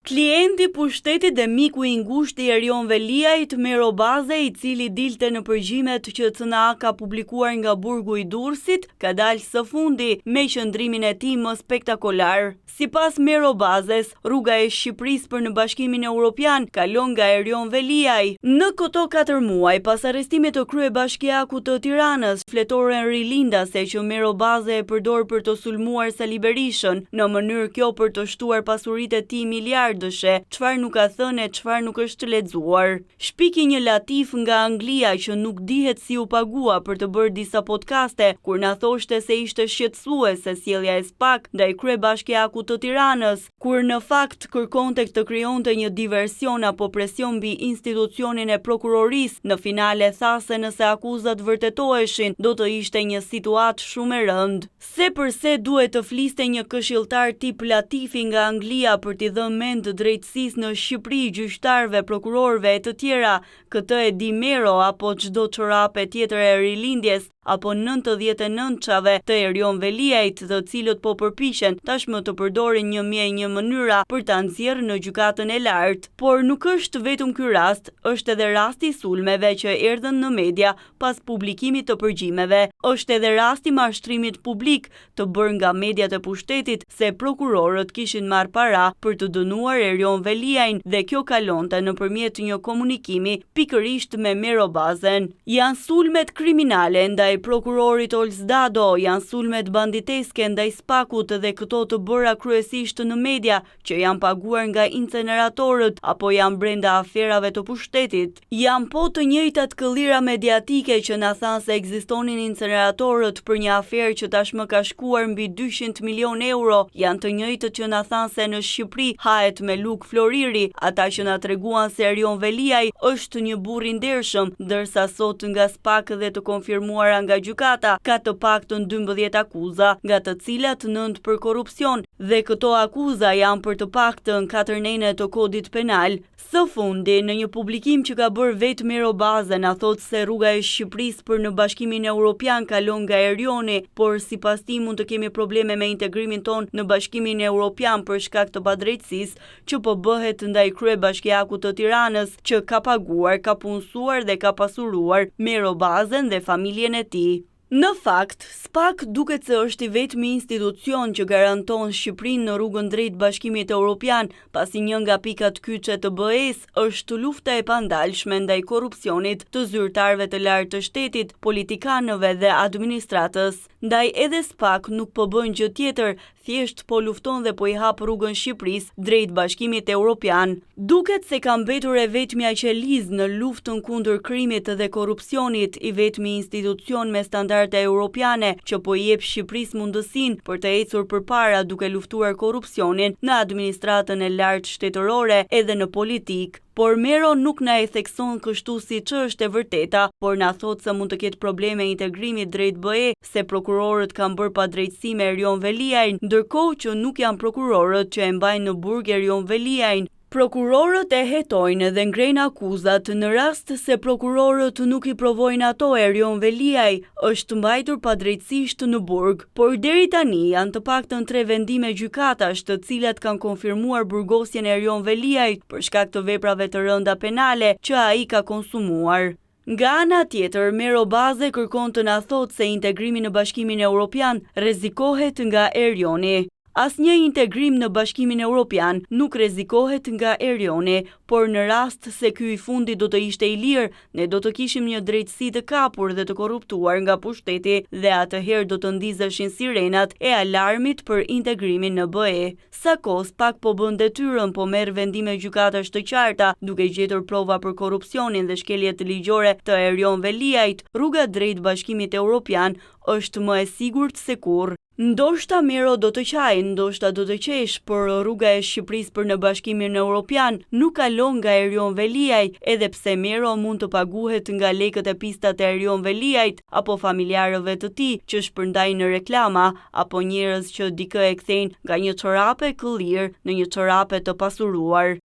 Klienti pushtetit dhe miku i ngushtë i Erion Veliajt, Mero Baze, i cili dilte në përgjimet që CNA ka publikuar nga burgu i Durrësit, ka dalë së fundi me qëndrimin e tij më spektakolar. Sipas Mero Bazes, rruga e Shqipërisë për në Bashkimin Evropian kalon nga Erion Veliaj. Në këto 4 muaj pas arrestimit të kryebashkiakut të Tiranës, fletoren rilindase që Mero Baze e përdor për të sulmuar Sali Berishën, në mënyrë kjo për të shtuar pasuritë e tij miliardëshe, çfarë nuk ka thënë e çfarë nuk është lexuar. Shpiki një latif nga Anglia që nuk dihet si u pagua për të bërë disa podcaste, kur na thoshte se ishte shqetësuese sjellja e SPAK ndaj kryebashkiakut të Tiranës, kur në fakt kërkonte të krijonte një diversion apo presion mbi institucionin e prokurorisë. Në finale tha se nëse akuzat vërtetoheshin, do të ishte një situatë shumë e rëndë. Se përse duhet të fliste një këshilltar tip Latifi nga Anglia për t'i dhënë mend drejtësisë në Shqipëri, gjyqtarëve, prokurorëve e të tjera, këtë e di Mero apo çdo çorape tjetër e rilindjes, apo 99-çave të Erion Veliajt, të cilët po përpiqen tashmë të përdorin një mënyra për ta nxjerrë në gjykatën e lartë. Por nuk është vetëm ky rast, është edhe rasti i sulmeve që erdhën në media pas publikimit të përgjimeve. Është edhe rasti i mashtrimit publik të bërë nga mediat e pushtetit se prokurorët kishin marrë para për të dënuar Erion Veliajn dhe kjo kalonte nëpërmjet një komunikimi pikërisht me Mero Bazen. Janë sulmet kriminale ndaj prokurorit Olsdado, janë sulmet banditeske ndaj SPAK-ut dhe këto të bëra kryesisht në media që janë paguar nga inceneratorët apo janë brenda aferave të pushtetit. Janë po të njëjtat këllira mediatike që na thanë se ekzistonin inceneratorët për një aferë që tashmë ka shkuar mbi 200 milion euro, janë të njëjtët që na thanë se në Shqipëri hahet me luk floriri, ata që na treguan se Erion Veliaj është një burr i ndershëm, ndërsa sot nga SPAK dhe të konfirmuara nga gjykata ka të paktën 12 akuza, nga të cilat 9 për korrupsion, dhe këto akuza janë për të paktën 4 nene të kodit penal. Së fundi, në një publikim që ka bërë vetë Mero Baze, na thot se rruga e Shqipërisë për në Bashkimin Evropian kalon nga Erioni, por sipas tij mund të kemi probleme me integrimin ton në Bashkimin Evropian për shkak të padrejtësisë që po bëhet ndaj kryebashkiakut të Tiranës, që ka paguar, ka punësuar dhe ka pasuruar Mero Bazen dhe familjen e tij. Në fakt, SPAK duket se është i vetmi institucion që garanton Shqipërinë në rrugën drejt Bashkimit Evropian, pasi një nga pikat kyçe të BE-s është lufta e pandalshme ndaj korrupsionit të zyrtarëve të lartë të shtetit, politikanëve dhe administratës. Ndaj edhe SPAK nuk po bën gjë tjetër, thjesht po lufton dhe po i hap rrugën Shqipërisë drejt Bashkimit Evropian. Duket se ka mbetur e vetmja qelizë në luftën kundër krimit dhe korrupsionit, i vetmi institucion me standarde europiane që po i jep Shqipërisë mundësinë për të ecur përpara duke luftuar korrupsionin në administratën e lartë shtetërore edhe në politikë. Por Mero nuk na e thekson kështu siç është e vërteta, por na thot se mund të ketë probleme integrimit drejt BE, se prokurorët kanë bërë padrejtësi me Erion Veliajn, ndërkohë që nuk janë prokurorët që e mbajnë në burg Erion Veliajn. Prokurorët e hetojnë dhe ngrejnë akuzat në rast se prokurorët nuk i provojnë ato. Erion Veliaj është mbajtur padrejtësisht në burg, por deri tani janë të paktën 3 vendime gjykatash të cilat kanë konfirmuar burgosjen e Erion Veliajt për shkak të veprave të rënda penale që ai ka konsumuar. Nga ana tjetër, Mero Baze kërkon të na thotë se integrimi në Bashkimin Evropian rrezikohet nga Erioni. Asnjë integrim në Bashkimin Evropian nuk rrezikohet nga Erioni, por në rast se ky i fundi do të ishte i lirë, ne do të kishim një drejtësi të kapur dhe të korruptuar nga pushteti dhe atëherë do të ndizeshin sirenat e alarmit për integrimin në BE. Sa kohë SPAK po bën detyrën, po merr vendime gjykatash të qarta, duke gjetur prova për korrupsionin dhe shkeljet ligjore të Erion Veliajt, rruga drejt Bashkimit Evropian është më e sigurt se kurrë. Ndoshta Mero do të qajë, ndoshta do të qesh, por rruga e Shqipërisë për në Bashkimin Evropian nuk kalon nga Erion Veliaj, edhe pse Mero mund të paguhet nga lekët e pistat e Erion Veliajt apo familjarëve të tij që shpërndajnë në reklama, apo njerëz që dikë e kthejnë nga një çorape këllir në një çorape të pasuruar.